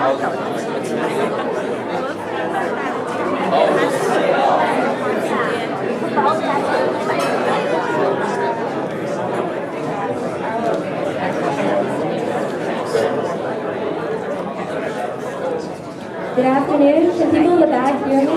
Good afternoon. Can people in the back hear me?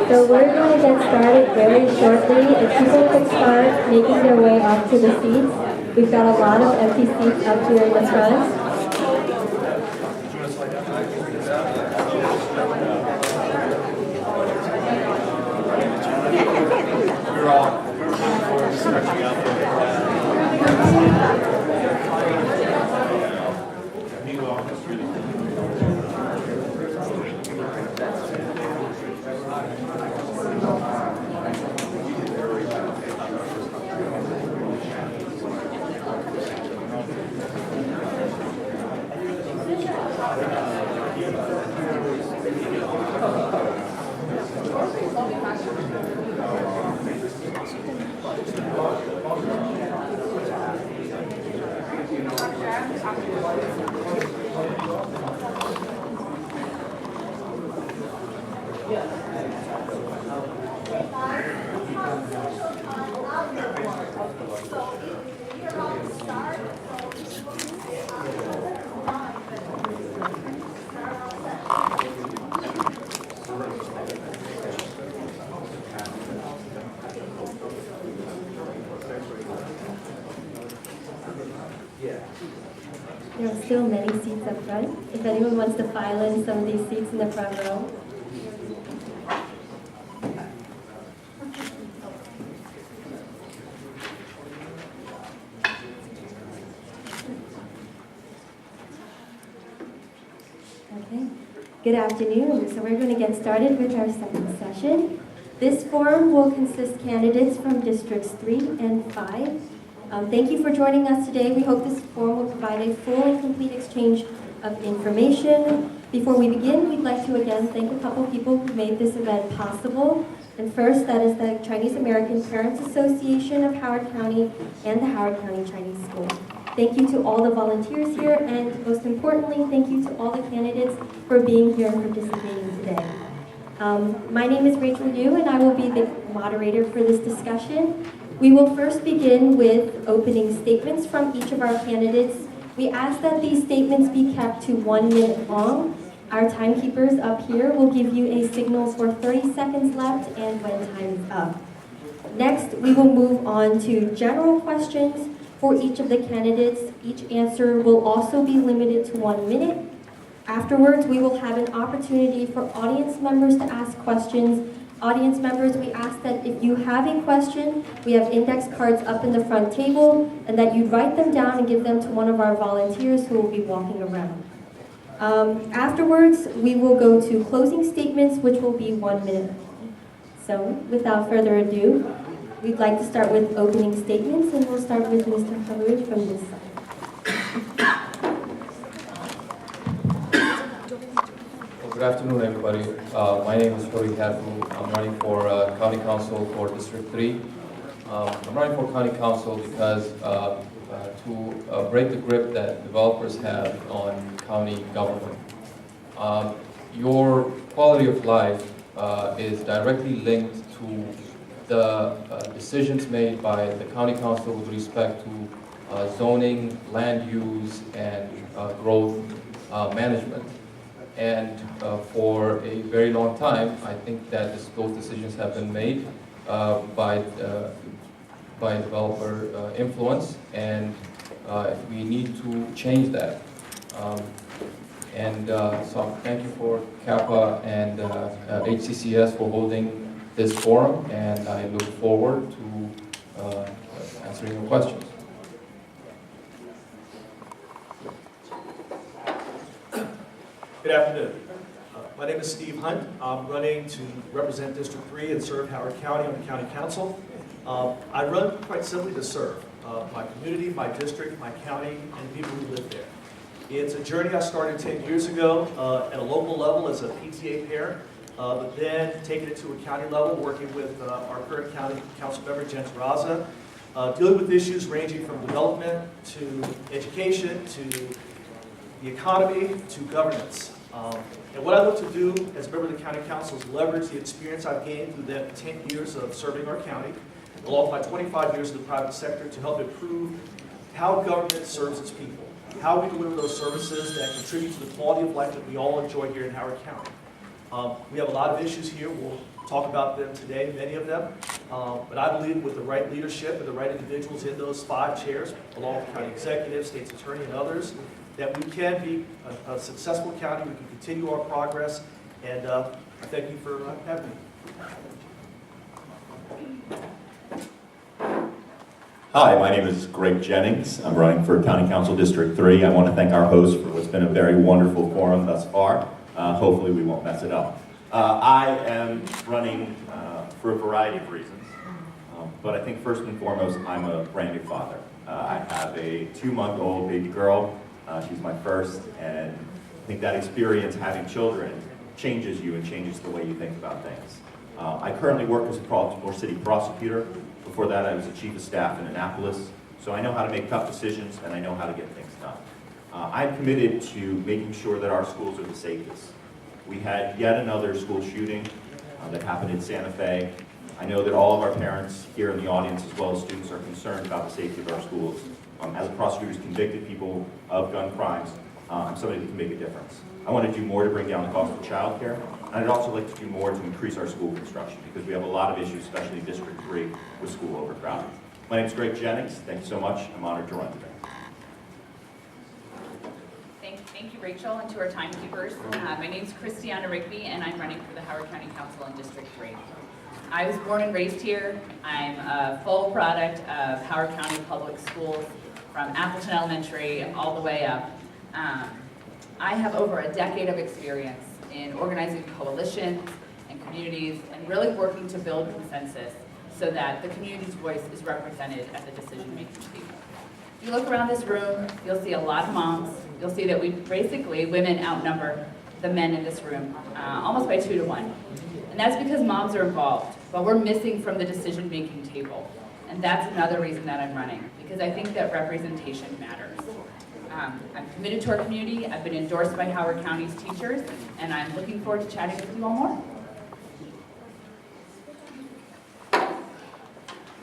So we're going to get started very shortly. If people could start making their way up to the seats. We've got a lot of empty seats up here in the front. There are still many seats up front. If anyone wants to file in some of these seats in the front row. Okay. Good afternoon. So we're going to get started with our second session. This forum will consist candidates from Districts 3 and 5. Thank you for joining us today. We hope this forum will provide a full and complete exchange of information. Before we begin, we'd like to again thank a couple people who made this event possible. And first, that is the Chinese American Parents Association of Howard County and the Howard County Chinese School. Thank you to all the volunteers here, and most importantly, thank you to all the candidates for being here and participating today. My name is Rachel Yu, and I will be the moderator for this discussion. We will first begin with opening statements from each of our candidates. We ask that these statements be kept to 1 minute long. Our timekeepers up here will give you a signal for 30 seconds left and when time is up. Next, we will move on to general questions for each of the candidates. Each answer will also be limited to 1 minute. Afterwards, we will have an opportunity for audience members to ask questions. Audience members, we ask that if you have a question, we have index cards up in the front table, and that you write them down and give them to one of our volunteers who will be walking around. Afterwards, we will go to closing statements, which will be 1 minute. So, without further ado, we'd like to start with opening statements, and we'll start with Mr. Harooj from this side. Good afternoon, everybody. My name is Harooj Hatfu. I'm running for County Council for District 3. I'm running for County Council because to break the grip that developers have on county government. Your quality of life is directly linked to the decisions made by the County Council with respect to zoning, land use, and growth management. And for a very long time, I think that those decisions have been made by developer influence, and we need to change that. So thank you for CAPA and HCCS for holding this forum, and I look forward to answering your questions. Good afternoon. My name is Steve Hunt. I'm running to represent District 3 and serve Howard County on the County Council. I run quite simply to serve my community, my district, my county, and the people who live there. It's a journey I started 10 years ago at a local level as a PTA parent but then taking it to a county level, working with our current county council member, Jen Raza, dealing with issues ranging from development to education to the economy to governance. And what I look to do as a member of the county council is leverage the experience I've gained through the 10 years of serving our county, along with my 25 years in the private sector, to help improve how government serves its people, how we deliver those services that contribute to the quality of life that we all enjoy here in Howard County. We have a lot of issues here. We'll talk about them today, many of them. But I believe with the right leadership and the right individuals in those 5 chairs, along with county executives, state's attorney, and others, that we can be a successful county. We can continue our progress. And I thank you for having me. Hi, my name is Greg Jennings. I'm running for County Council District 3. I want to thank our host for what's been a very wonderful forum thus far. Hopefully we won't mess it up. I am running for a variety of reasons, but I think first and foremost, I'm a brand new father. I have a 2-month-old baby girl. She's my first, and I think that experience having children changes you and changes the way you think about things. I currently work as a Baltimore City prosecutor. Before that, I was the chief of staff in Annapolis, so I know how to make tough decisions and I know how to get things done. I'm committed to making sure that our schools are the safest. We had yet another school shooting that happened in Santa Fe. I know that all of our parents here in the audience, as well as students, are concerned about the safety of our schools. As a prosecutor who's convicted people of gun crimes, I'm somebody that can make a difference. I want to do more to bring down the cost of child care, and I'd also like to do more to increase our school construction, because we have a lot of issues, especially in District 3, with school overcrowding. My name is Greg Jennings. Thank you so much. I'm honored to run today. Thank you, Rachel, and to our timekeepers. My name is Christiana Rigby, and I'm running for the Howard County Council in District 3. I was born and raised here. I'm a full product of Howard County Public Schools, from Appleton Elementary all the way up. I have over a decade of experience in organizing coalitions and communities and really working to build consensus so that the community's voice is represented at the decision-making table. If you look around this room, you'll see a lot of moms. You'll see that women outnumber the men in this room, almost by 2 to 1. And that's because moms are involved, but we're missing from the decision-making table. And that's another reason that I'm running, because I think that representation matters. I'm committed to our community. I've been endorsed by Howard County's teachers, and I'm looking forward to chatting with you all more.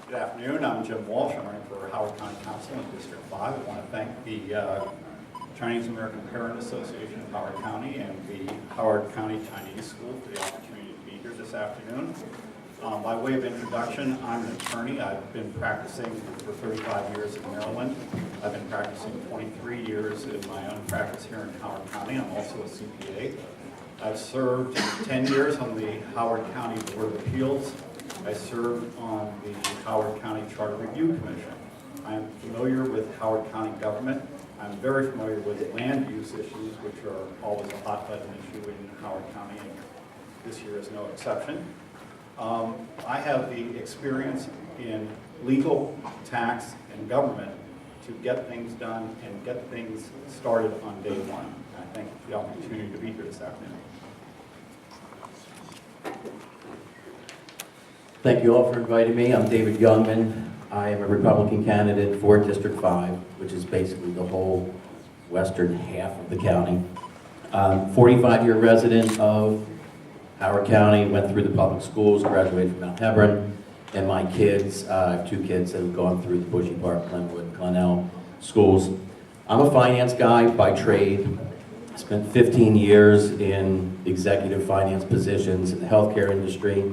Good afternoon. I'm Jim Walsh. I'm running for Howard County Council in District 5. I want to thank the Chinese American Parent Association of Howard County and the Howard County Chinese School for the opportunity to be here this afternoon. By way of introduction, I'm an attorney. I've been practicing for 35 years in Maryland. I've been practicing 23 years in my own practice here in Howard County. I'm also a CPA. I've served 10 years on the Howard County Board of Appeals. I served on the Howard County Charter Review Commission. I'm familiar with Howard County government. I'm very familiar with land use issues, which are always a hot button issue in Howard County, and this year is no exception. I have the experience in legal, tax, and government to get things done and get things started on day one. And I thank you for the opportunity to be here this afternoon. Thank you all for inviting me. I'm David Youngman. I am a Republican candidate for District 5, which is basically the whole western half of the county. 45-year resident of Howard County, went through the public schools, graduated from Mount Hebron, and my kids, I have 2 kids that have gone through the Bushy Park, Glenwood, Glenelg schools. I'm a finance guy by trade. I spent 15 years in executive finance positions in the healthcare industry,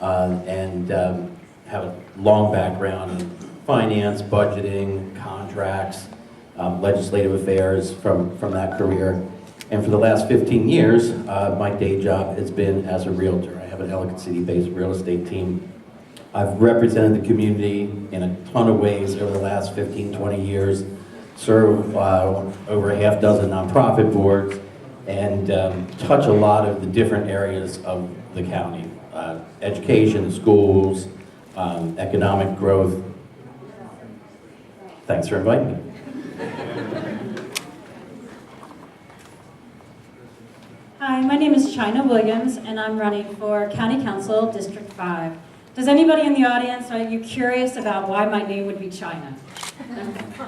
and have a long background in finance, budgeting, contracts, legislative affairs from that career. And for the last 15 years, my day job has been as a realtor. I have an Ellicott City-based real estate team. I've represented the community in a ton of ways over the last 15, 20 years, served over a half dozen nonprofit boards, and touch a lot of the different areas of the county. Education, schools, economic growth. Thanks for inviting me. Hi, my name is China Williams, and I'm running for County Council, District 5. Does anybody in the audience, are you curious about why my name would be China?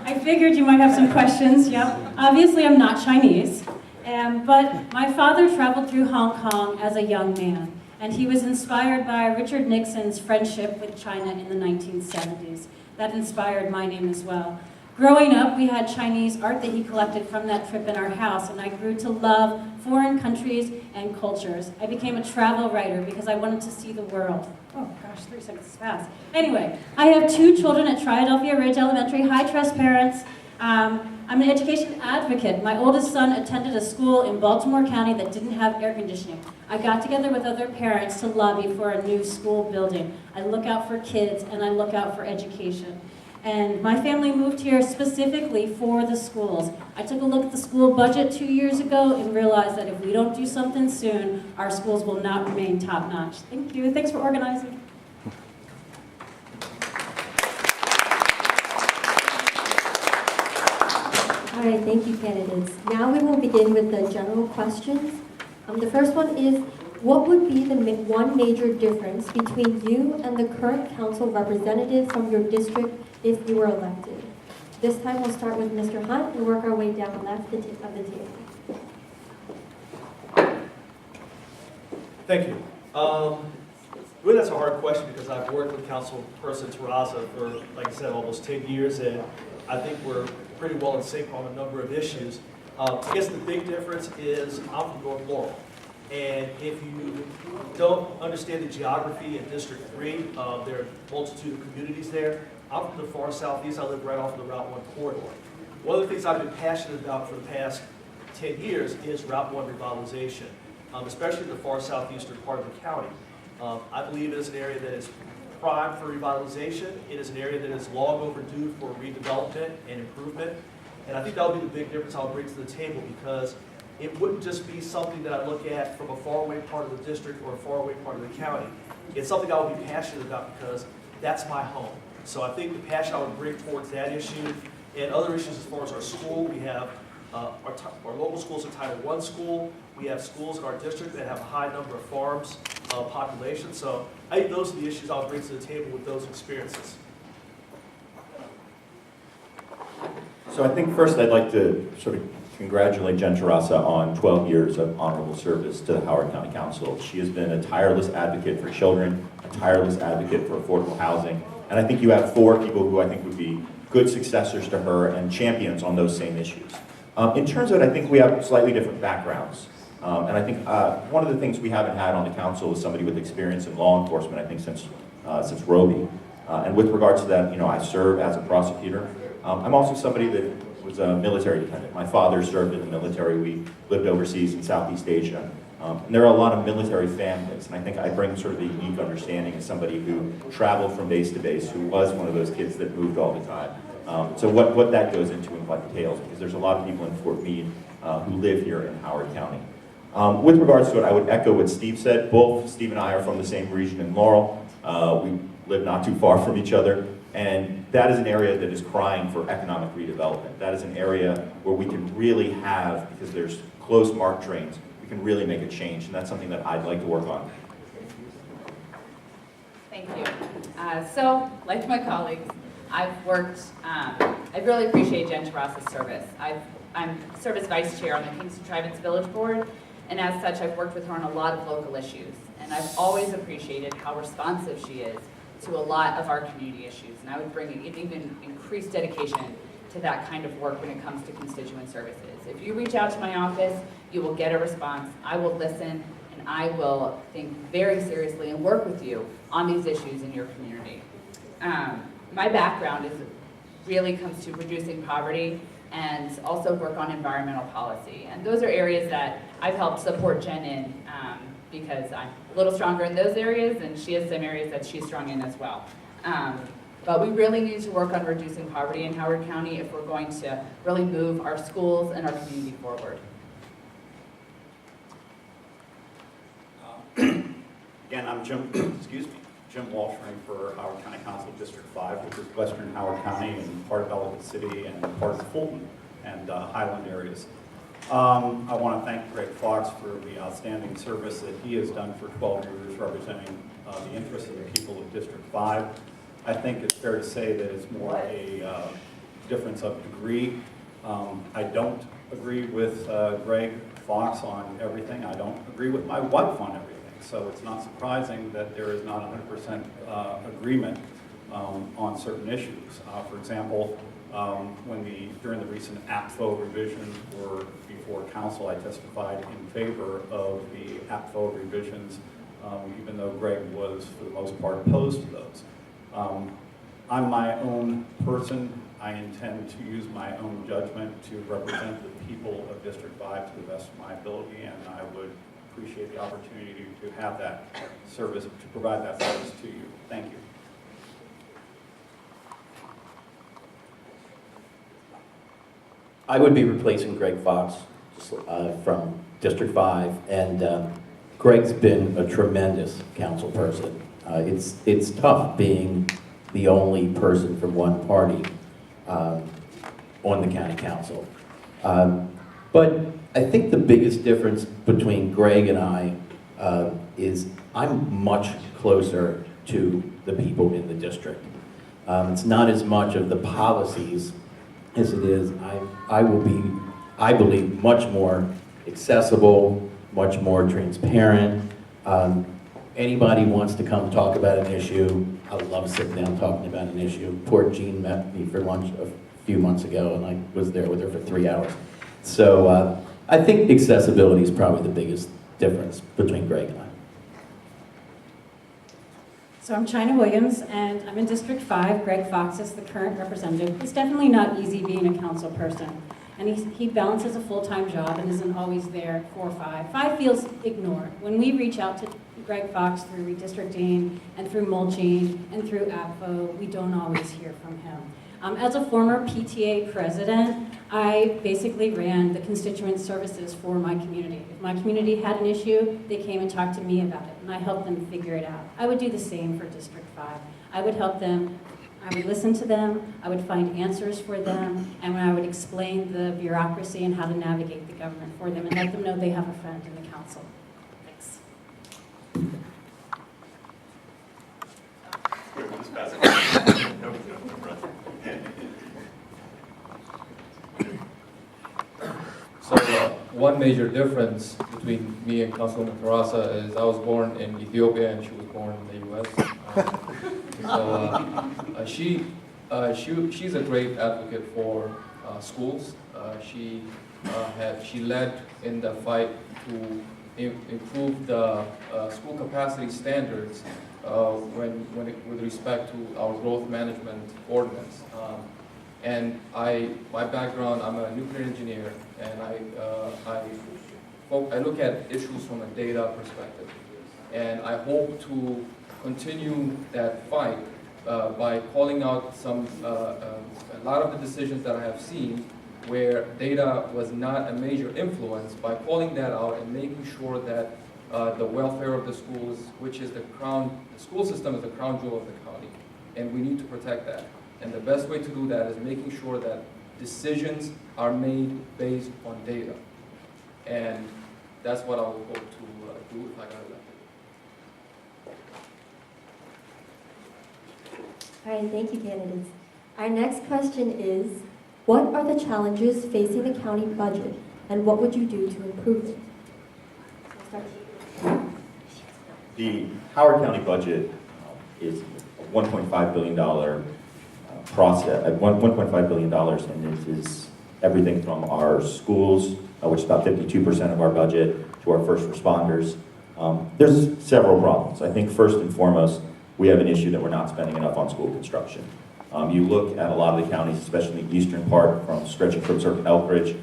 I figured you might have some questions, yep. Obviously, I'm not Chinese, but my father traveled through Hong Kong as a young man, and he was inspired by Richard Nixon's friendship with China in the 1970s. That inspired my name as well. Growing up, we had Chinese art that he collected from that trip in our house, and I grew to love foreign countries and cultures. I became a travel writer because I wanted to see the world. Oh gosh, 3 seconds is fast. Anyway, I have 2 children at Triadelphia Ridge Elementary, high trust parents. I'm an education advocate. My oldest son attended a school in Baltimore County that didn't have air conditioning. I got together with other parents to lobby for a new school building. I look out for kids and I look out for education. And my family moved here specifically for the schools. I took a look at the school budget 2 years ago and realized that if we don't do something soon, our schools will not remain top-notch. Thank you. Thanks for organizing. All right, thank you, candidates. Now we will begin with the general questions. The first one is, what would be the one major difference between you and the current council representative from your district if you were elected? This time we'll start with Mr. Hunt and work our way down left of the table. Thank you. Really, that's a hard question because I've worked with Councilperson Terraza for, like I said, almost 10 years, and I think we're pretty well in sync on a number of issues. I guess the big difference is I'm from North Laurel. And if you don't understand the geography in District 3, there are a multitude of communities there. I'm from the far southeast. I live right off of the Route 1 corridor. One of the things I've been passionate about for the past 10 years is Route 1 revitalization, especially the far southeastern part of the county. I believe it is an area that is prime for revitalization. It is an area that is long overdue for redevelopment and improvement. And I think that will be the big difference I'll bring to the table, because it wouldn't just be something that I look at from a faraway part of the district or a faraway part of the county. It's something I would be passionate about because that's my home. So I think the passion I would bring towards that issue and other issues as far as our school, we have our local schools are Title I school. We have schools in our district that have a high number of farms population. So I think those are the issues I'll bring to the table with those experiences. So I think first I'd like to sort of congratulate Jen Terraza on 12 years of honorable service to the Howard County Council. She has been a tireless advocate for children, a tireless advocate for affordable housing, and I think you have 4 people who I think would be good successors to her and champions on those same issues. In terms of it, I think we have slightly different backgrounds. And I think one of the things we haven't had on the council is somebody with experience in law enforcement, I think since Roby. And with regards to that, you know, I serve as a prosecutor. I'm also somebody that was a military dependent. My father served in the military. We lived overseas in Southeast Asia. And there are a lot of military families, and I think I bring sort of a unique understanding as somebody who traveled from base to base, who was one of those kids that moved all the time. So what that goes into and what entails, because there's a lot of people in Fort Meade who live here in Howard County. With regards to it, I would echo what Steve said. Both Steve and I are from the same region in Laurel. We live not too far from each other, and that is an area that is crying for economic redevelopment. That is an area where we can really have, because there's close MARC trains, we can really make a change, and that's something that I'd like to work on. Thank you. So, like my colleagues, I've worked, I really appreciate Jen Terraza's service. I'm service vice chair on the Kingston Tribe Village Board, and as such, I've worked with her on a lot of local issues. And I've always appreciated how responsive she is to a lot of our community issues. And I would bring an even increased dedication to that kind of work when it comes to constituent services. If you reach out to my office, you will get a response. I will listen, and I will think very seriously and work with you on these issues in your community. My background really comes to reducing poverty and also work on environmental policy. And those are areas that I've helped support Jen in because I'm a little stronger in those areas, and she has some areas that she's strong in as well. But we really need to work on reducing poverty in Howard County if we're going to really move our schools and our community forward. Again, I'm Jim Walsh, running for Howard County Council District 5, which is western Howard County and part of Ellicott City and part of Fulton and Highland areas. I want to thank Greg Fox for the outstanding service that he has done for 12 years representing the interests of the people of District 5. I think it's fair to say that it's more a difference of degree. I don't agree with Greg Fox on everything. I don't agree with my wife on everything. So it's not surprising that there is not 100% agreement on certain issues. For example, during the recent APFO revisions were before council, I testified in favor of the APFO revisions, even though Greg was, for the most part, opposed to those. I'm my own person. I intend to use my own judgment to represent the people of District 5 to the best of my ability, and I would appreciate the opportunity to have that service, to provide that service to you. Thank you. I would be replacing Greg Fox from District 5, and Greg's been a tremendous council person. It's tough being the only person from one party on the county council. But I think the biggest difference between Greg and I is I'm much closer to the people in the district. It's not as much of the policies as it is. I will be, I believe, much more accessible, much more transparent. Anybody wants to come talk about an issue, I love sitting down talking about an issue. Poor Jean met me for lunch a few months ago, and I was there with her for 3 hours. So I think accessibility is probably the biggest difference between Greg and I. So I'm China Williams, and I'm in District 5. Greg Fox is the current representative. It's definitely not easy being a council person. And he balances a full-time job and isn't always there at 4 or 5. 5 feels ignored. When we reach out to Greg Fox through redistricting and through mulching and through APFO, we don't always hear from him. As a former PTA president, I basically ran the constituent services for my community. If my community had an issue, they came and talked to me about it, and I helped them figure it out. I would do the same for District 5. I would help them, I would listen to them, I would find answers for them, and I would explain the bureaucracy and how to navigate the government for them and let them know they have a friend in the council. Thanks. So one major difference between me and Councilwoman Terrasa is I was born in Ethiopia and she was born in the U.S. She's a great advocate for schools. She led in the fight to improve the school capacity standards with respect to our growth management ordinance. And my background, I'm a nuclear engineer, and I look at issues from a data perspective. And I hope to continue that fight by calling out a lot of the decisions that I have seen where data was not a major influence, by calling that out and making sure that the welfare of the schools, which is the school system is the crown jewel of the county, and we need to protect that. And the best way to do that is making sure that decisions are made based on data. And that's what I will hope to do if I got elected. All right, thank you, candidates. Our next question is, what are the challenges facing the county budget, and what would you do to improve it? The Howard County budget is a $1.5 billion process, $1.5 billion, and it is everything from our schools, which is about 52% of our budget, to our first responders. There's several problems. I think first and foremost, we have an issue that we're not spending enough on school construction. You look at a lot of the counties, especially in the eastern part, from stretching from Circuit Elkridge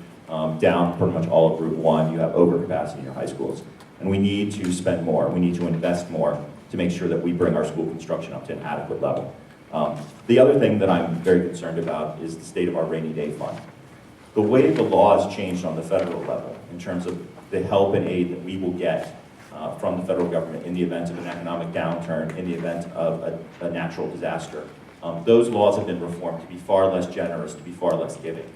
down pretty much all of Route 1, you have overcapacity in your high schools. And we need to spend more. We need to invest more to make sure that we bring our school construction up to an adequate level. The other thing that I'm very concerned about is the state of our rainy day fund. The way the law has changed on the federal level in terms of the help and aid that we will get from the federal government in the event of an economic downturn, in the event of a natural disaster, those laws have been reformed to be far less generous, to be far less giving.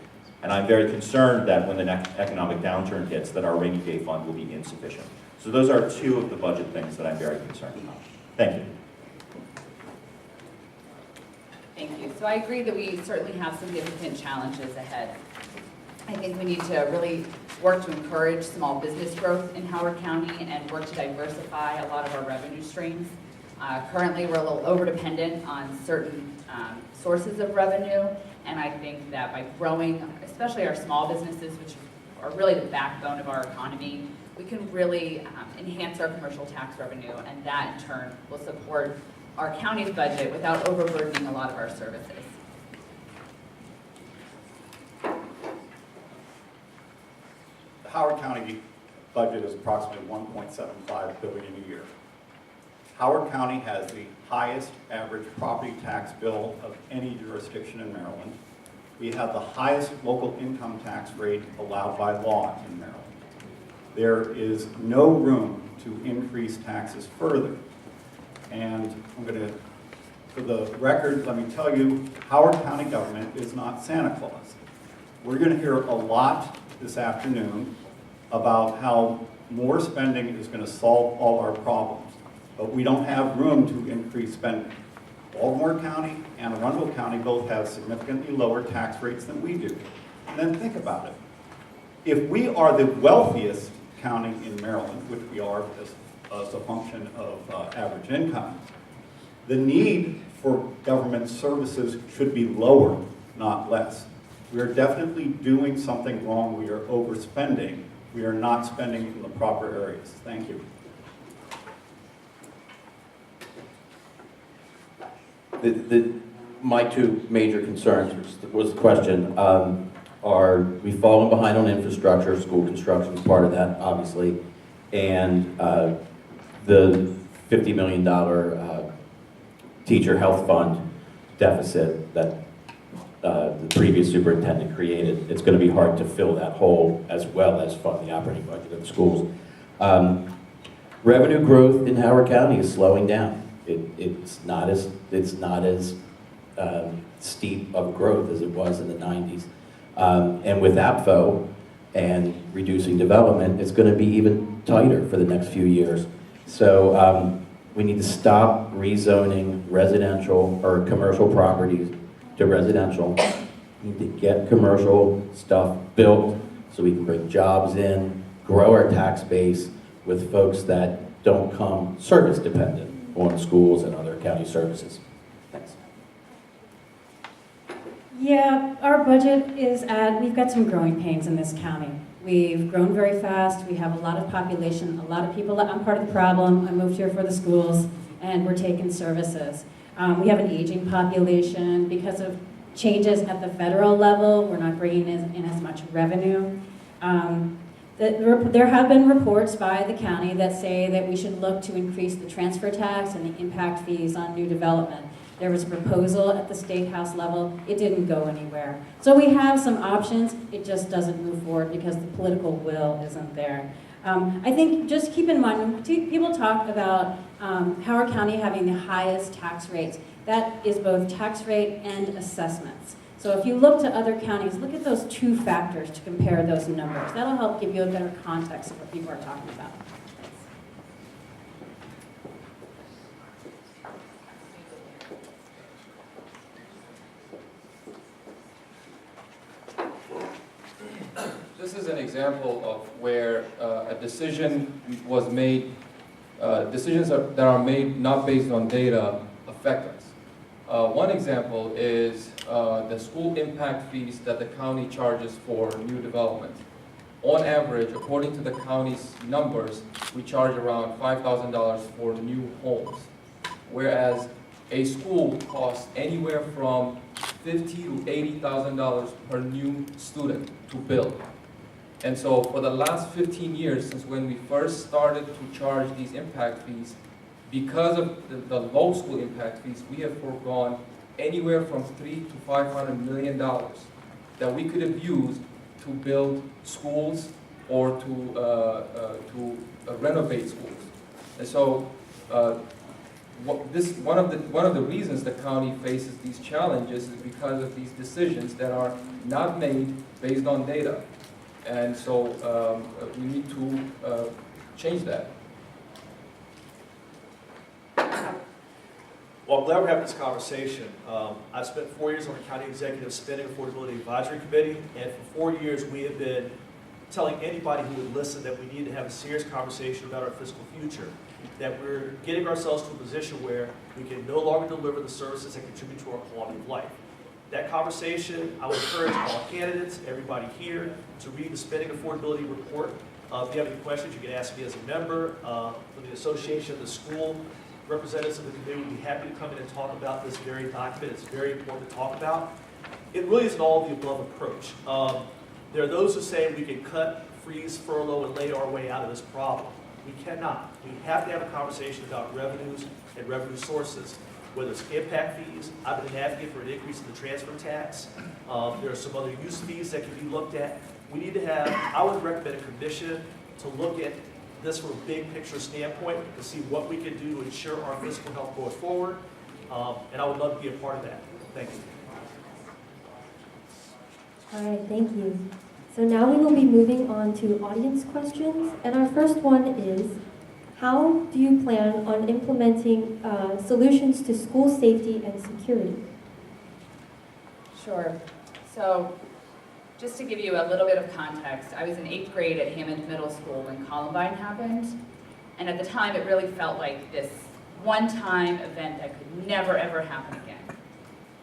And I'm very concerned that when the next economic downturn hits, that our rainy day fund will be insufficient. So those are two of the budget things that I'm very concerned about. Thank you. Thank you. So I agree that we certainly have significant challenges ahead. I think we need to really work to encourage small business growth in Howard County and work to diversify a lot of our revenue streams. Currently, we're a little over-dependent on certain sources of revenue, and I think that by growing, especially our small businesses, which are really the backbone of our economy, we can really enhance our commercial tax revenue, and that in turn will support our county's budget without overburdening a lot of our services. The Howard County budget is approximately $1.75 billion a year. Howard County has the highest average property tax bill of any jurisdiction in Maryland. We have the highest local income tax rate allowed by law in Maryland. There is no room to increase taxes further. And I'm going to, for the record, let me tell you, Howard County government is not Santa Claus. We're going to hear a lot this afternoon about how more spending is going to solve all our problems. But we don't have room to increase spending. Baltimore County and Arundel County both have significantly lower tax rates than we do. And then think about it. If we are the wealthiest county in Maryland, which we are as a function of average income, the need for government services should be lower, not less. We are definitely doing something wrong. We are overspending. We are not spending in the proper areas. Thank you. My two major concerns, which was the question, are we've fallen behind on infrastructure, school construction is part of that, obviously, and the $50 million teacher health fund deficit that the previous superintendent created. It's going to be hard to fill that hole as well as fund the operating budget of the schools. Revenue growth in Howard County is slowing down. It's not as steep of growth as it was in the 90s. And with APFO and reducing development, it's going to be even tighter for the next few years. So we need to stop rezoning residential or commercial properties to residential. We need to get commercial stuff built so we can bring jobs in, grow our tax base with folks that don't come service dependent on schools and other county services. Thanks. Yeah, our budget is we've got some growing pains in this county. We've grown very fast, we have a lot of population, a lot of people. I'm part of the problem. I moved here for the schools, and we're taking services. We have an aging population. Because of changes at the federal level, we're not bringing in as much revenue. There have been reports by the county that say that we should look to increase the transfer tax and the impact fees on new development. There was a proposal at the State House level. It didn't go anywhere. So we have some options. It just doesn't move forward because the political will isn't there. I think just keep in mind, when people talk about Howard County having the highest tax rates, that is both tax rate and assessments. So if you look to other counties, look at those two factors to compare those numbers. That'll help give you a better context of what people are talking about. This is an example of where a decision was made, decisions that are made not based on data affect us. One example is the school impact fees that the county charges for new development. On average, according to the county's numbers, we charge around $5,000 for new homes, whereas a school costs anywhere from $50,000 to $80,000 per new student to build. And so for the last 15 years, since when we first started to charge these impact fees, because of the low school impact fees, we have foregone anywhere from $300 to $500 million that we could have used to build schools or to renovate schools. And so one of the reasons the county faces these challenges is because of these decisions that are not made based on data. And so we need to change that. Well, I'm glad we're having this conversation. I've spent 4 years on the County Executive Spending Affordability Advisory Committee, and for 4 years we have been telling anybody who would listen that we need to have a serious conversation about our fiscal future, that we're getting ourselves to a position where we can no longer deliver the services that contribute to our quality of life. That conversation, I would encourage all candidates, everybody here, to read the Spending Affordability Report. If you have any questions, you can ask me as a member. For the Association of the School Representatives of the committee would be happy to come in and talk about this very document. It's very important to talk about. It really is an all-of-the-above approach. There are those who say we can cut, freeze, furlough, and lay our way out of this problem. We cannot. We have to have a conversation about revenues and revenue sources, whether it's impact fees. I've been an advocate for an increase in the transfer tax. There are some other use fees that can be looked at. We need to have, I would recommend a commission to look at this from a big picture standpoint to see what we can do to ensure our fiscal health going forward. And I would love to be a part of that. Thank you. All right, thank you. So now we will be moving on to audience questions. And our first one is, how do you plan on implementing solutions to school safety and security? Sure. So just to give you a little bit of context, I was in 8th grade at Hammond Middle School when Columbine happened. And at the time, it really felt like this one-time event that could never, ever happen again.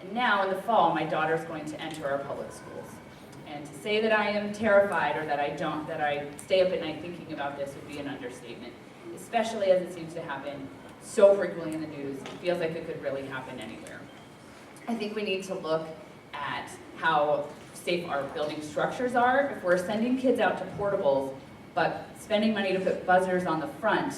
And now in the fall, my daughter's going to enter our public schools. And to say that I am terrified or that I stay up at night thinking about this would be an understatement, especially as it seems to happen so frequently in the news. It feels like it could really happen anywhere. I think we need to look at how safe our building structures are. If we're sending kids out to portables, but spending money to put buzzers on the front,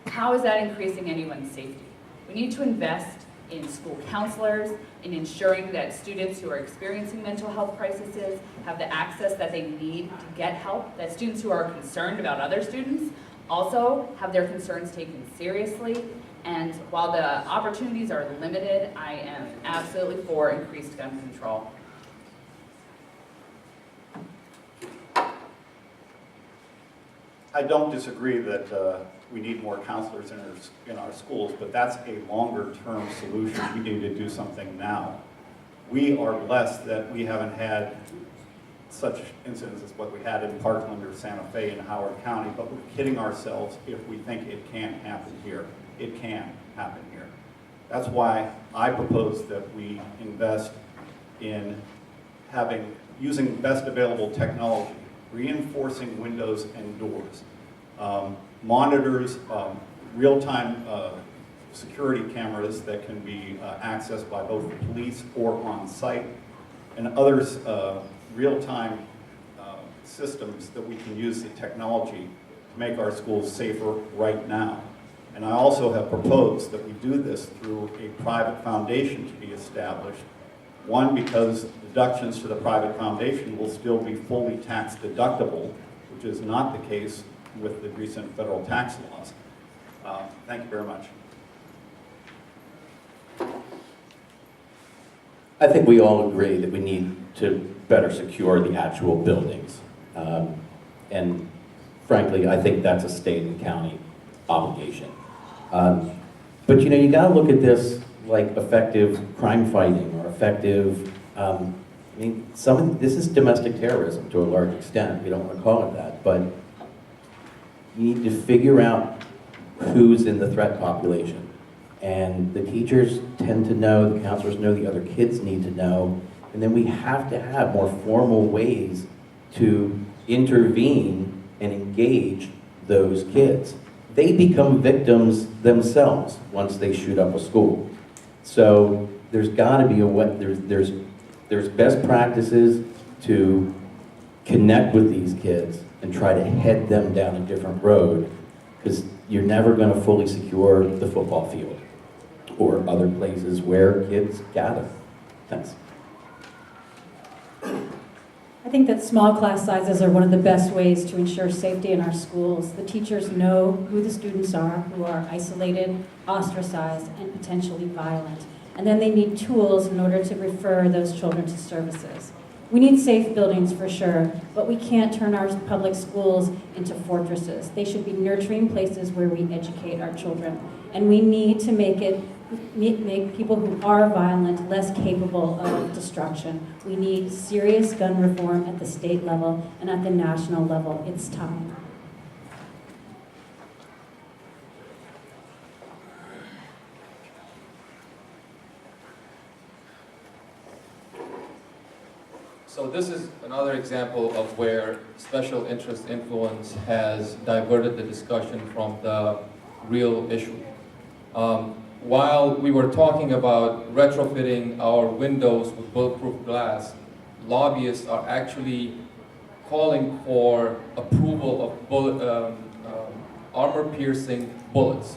how is that increasing anyone's safety? We need to invest in school counselors, in ensuring that students who are experiencing mental health crises have the access that they need to get help, that students who are concerned about other students also have their concerns taken seriously. And while the opportunities are limited, I am absolutely for increased gun control. I don't disagree that we need more counselors in our schools, but that's a longer-term solution. We need to do something now. We are blessed that we haven't had such incidents as what we had in Parkland or Santa Fe and Howard County, but we're kidding ourselves if we think it can't happen here. It can happen here. That's why I propose that we invest in using best available technology, reinforcing windows and doors, monitors, real-time security cameras that can be accessed by both the police or on site, and others real-time systems that we can use the technology to make our schools safer right now. And I also have proposed that we do this through a private foundation to be established. One, because deductions to the private foundation will still be fully tax deductible, which is not the case with the recent federal tax laws. Thank you very much. I think we all agree that we need to better secure the actual buildings. And frankly, I think that's a state and county obligation. But you know, you gotta look at this like effective crime fighting or effective, I mean, this is domestic terrorism to a large extent. We don't want to call it that, but you need to figure out who's in the threat population. And the teachers tend to know, the counselors know, the other kids need to know, and then we have to have more formal ways to intervene and engage those kids. They become victims themselves once they shoot up a school. So there's got to be a way, there's best practices to connect with these kids and try to head them down a different road, because you're never going to fully secure the football field or other places where kids gather. Thanks. I think that small class sizes are one of the best ways to ensure safety in our schools. The teachers know who the students are who are isolated, ostracized, and potentially violent. And then they need tools in order to refer those children to services. We need safe buildings for sure, but we can't turn our public schools into fortresses. They should be nurturing places where we educate our children. And we need to make people who are violent less capable of destruction. We need serious gun reform at the state level and at the national level. It's time. So this is another example of where special interest influence has diverted the discussion from the real issue. While we were talking about retrofitting our windows with bulletproof glass, lobbyists are actually calling for approval of armor-piercing bullets.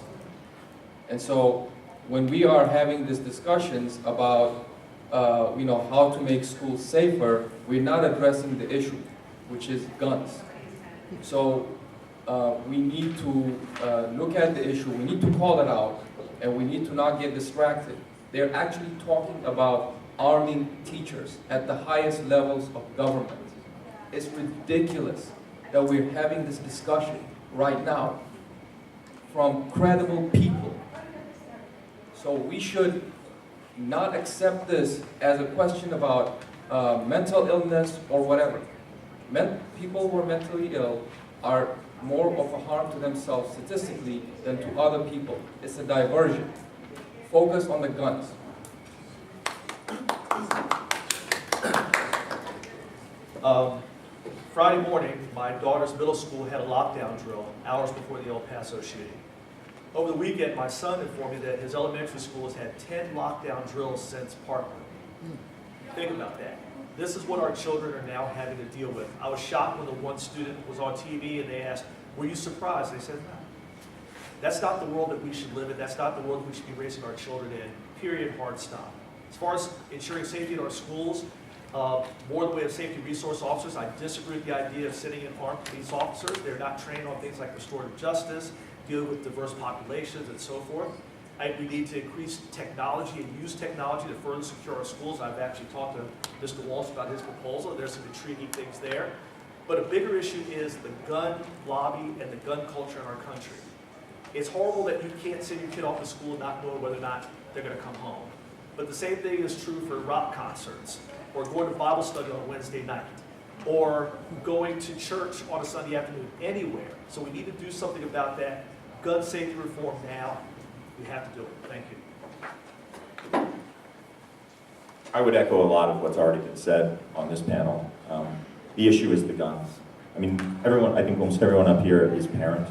And so when we are having these discussions about how to make schools safer, we're not addressing the issue, which is guns. So we need to look at the issue, we need to call it out, and we need to not get distracted. They're actually talking about arming teachers at the highest levels of government. It's ridiculous that we're having this discussion right now from credible people. So we should not accept this as a question about mental illness or whatever. People who are mentally ill are more of a harm to themselves statistically than to other people. It's a diversion. Focus on the guns. Friday morning, my daughter's middle school had a lockdown drill hours before the El Paso shooting. Over the weekend, my son informed me that his elementary school has had 10 lockdown drills since Parkland. Think about that. This is what our children are now having to deal with. I was shocked when the one student was on TV and they asked, "Were you surprised?" They said, "No." That's not the world that we should live in. That's not the world we should be raising our children in. Period, hard stop. As far as ensuring safety in our schools, more in the way of safety resource officers, I disagree with the idea of sitting in armed police officers. They're not trained on things like restorative justice, dealing with diverse populations, and so forth. We need to increase technology and use technology to further secure our schools. I've actually talked to Mr. Walsh about his proposal. There's some intriguing things there. But a bigger issue is the gun lobby and the gun culture in our country. It's horrible that you can't send your kid off to school not knowing whether or not they're going to come home. But the same thing is true for rock concerts, or going to Bible study on a Wednesday night, or going to church on a Sunday afternoon, anywhere. So we need to do something about that. Gun safety reform now. We have to do it. Thank you. I would echo a lot of what's already been said on this panel. The issue is the guns. I mean, I think almost everyone up here is parent,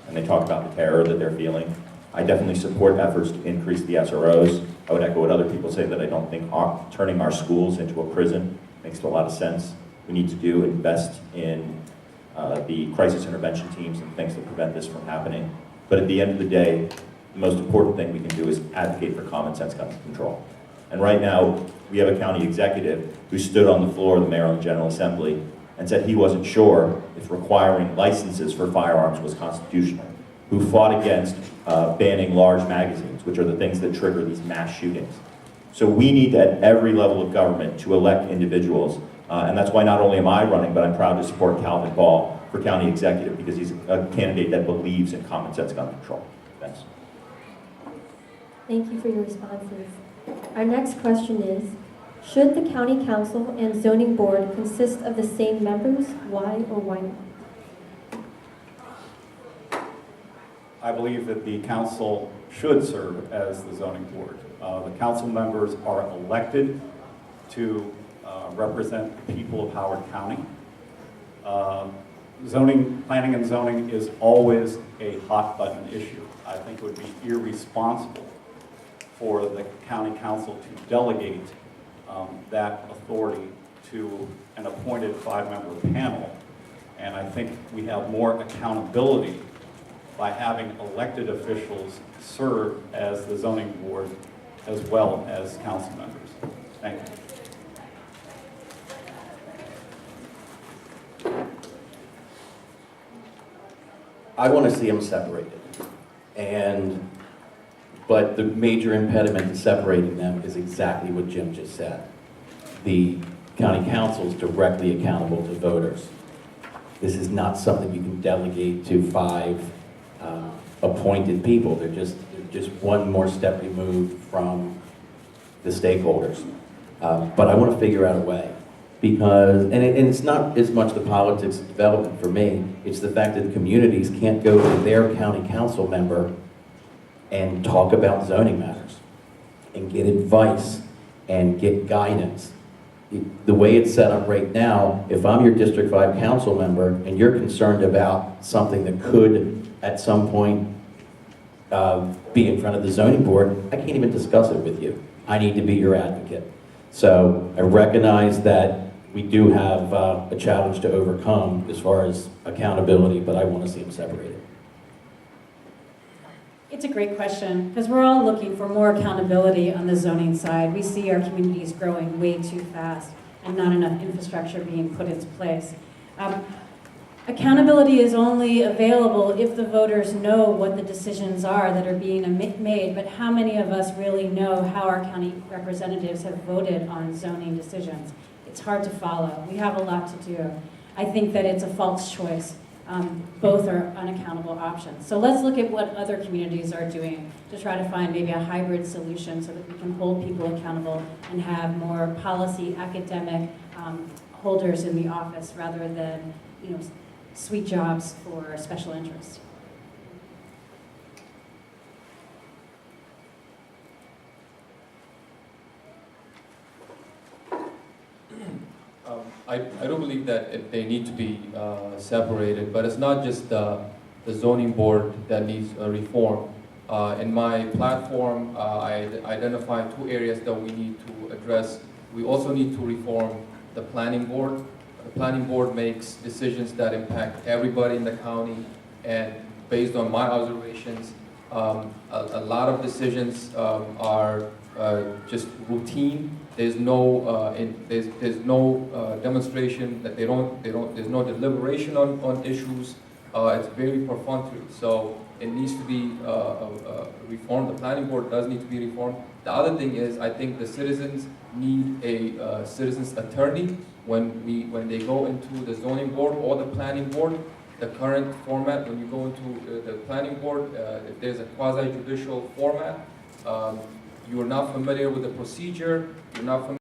and they talk about the terror that they're feeling. I definitely support efforts to increase the SROs. I would echo what other people say, that I don't think turning our schools into a prison makes a lot of sense. We need to invest in the crisis intervention teams and things that prevent this from happening. But at the end of the day, the most important thing we can do is advocate for common sense gun control. And right now, we have a county executive who stood on the floor of the Maryland General Assembly and said he wasn't sure if requiring licenses for firearms was constitutional, who fought against banning large magazines, which are the things that trigger these mass shootings. So we need, at every level of government, to elect individuals. And that's why not only am I running, but I'm proud to support Calvin Ball for county executive, because he's a candidate that believes in common sense gun control. Thanks. Thank you for your responses. Our next question is, should the county council and zoning board consist of the same members? Why or why not? I believe that the council should serve as the zoning board. The council members are elected to represent the people of Howard County. Planning and zoning is always a hot button issue. I think it would be irresponsible for the county council to delegate that authority to an appointed 5-member panel. And I think we have more accountability by having elected officials serve as the zoning board as well as council members. Thank you. I want to see them separated. But the major impediment to separating them is exactly what Jim just said. The county council is directly accountable to voters. This is not something you can delegate to 5 appointed people. They're just one more step removed from the stakeholders. But I want to figure out a way. Because, and it's not as much the politics of development for me, it's the fact that communities can't go to their county council member and talk about zoning matters and get advice and get guidance. The way it's set up right now, if I'm your District 5 council member and you're concerned about something that could at some point be in front of the zoning board, I can't even discuss it with you. I need to be your advocate. So I recognize that we do have a challenge to overcome as far as accountability, but I want to see them separated. It's a great question, because we're all looking for more accountability on the zoning side. We see our communities growing way too fast and not enough infrastructure being put into place. Accountability is only available if the voters know what the decisions are that are being made, but how many of us really know how our county representatives have voted on zoning decisions? It's hard to follow. We have a lot to do. I think that it's a false choice. Both are unaccountable options. So let's look at what other communities are doing to try to find maybe a hybrid solution so that we can hold people accountable and have more policy academic holders in the office rather than, sweet jobs for special interests. I do believe that they need to be separated, but it's not just the zoning board that needs a reform. In my platform, I identified 2 areas that we need to address. We also need to reform the planning board. The planning board makes decisions that impact everybody in the county, and based on my observations, a lot of decisions are just routine. There's no there's no demonstration that there's no deliberation on issues. It's very perfunctory. So it needs to be reformed. The planning board does need to be reformed. The other thing is, I think the citizens need a citizens attorney when they go into the zoning board or the planning board. The current format, when you go into the planning board, if there's a quasi-judicial format, you are not familiar with the procedure, you're not familiar